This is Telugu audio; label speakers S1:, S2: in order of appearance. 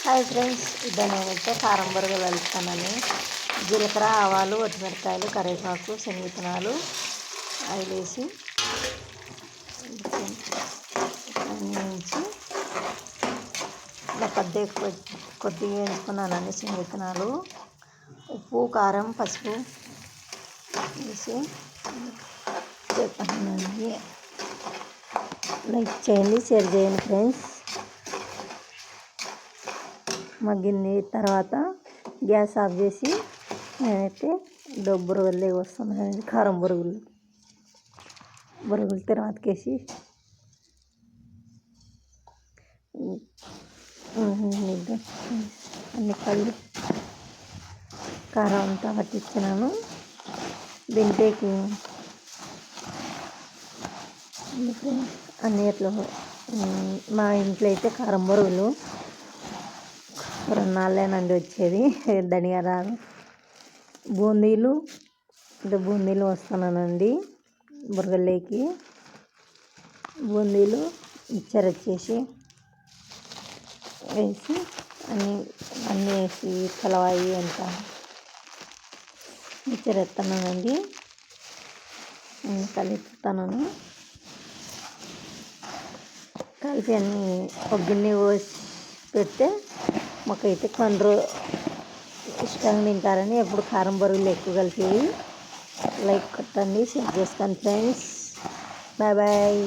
S1: హాయ్ ఫ్రెండ్స్, ఇద్దరు నేనైతే కారం బొరుగులు కలుపుతానని జీలకర్ర, ఆవాలు, ఒట్టిమిరపకాయలు, కరివేపాకు, శనగవిత్తనాలు అవి వేసి వేయించి ఇలా కొద్దిగా వేయించుకున్నానండి. శనగవిత్తనాలు, ఉప్పు, కారం, పసుపు వేసి చెప్పండి. లైక్ చేయండి, షేర్ చేయండి ఫ్రెండ్స్. మగ్గింది తర్వాత గ్యాస్ ఆఫ్ చేసి నేనైతే బొరుగులు వస్తున్నాను. కారం బొరుగులు తర్వాతకేసి అన్ని కళ్ళు కారం అంతా పట్టించినాను. దీంట్లోకి అన్ని ఎట్లా మా ఇంట్లో అయితే కారం బొరుగులు 2 నాళ్ళేనండి వచ్చేది. ధనియాలు, బూందీలు వస్తున్నానండి. బురగల్లోకి బూందీలు మిక్చర్ వచ్చేసి వేసి అన్నీ వేసి కలవాయి అంత మిక్చర్ వేస్తున్నానండి. కలుపుతాను. కలిపి అన్నీ ఒక గిన్నె పోసి పెడితే మాకైతే కొందరు ఇష్టంగా తింటారని ఎప్పుడు కారం బొరుగులు ఎక్కువ కలిపి లైక్ కొట్టండి, షేర్ చేసుకోండి ఫ్రెండ్స్. Bye bye.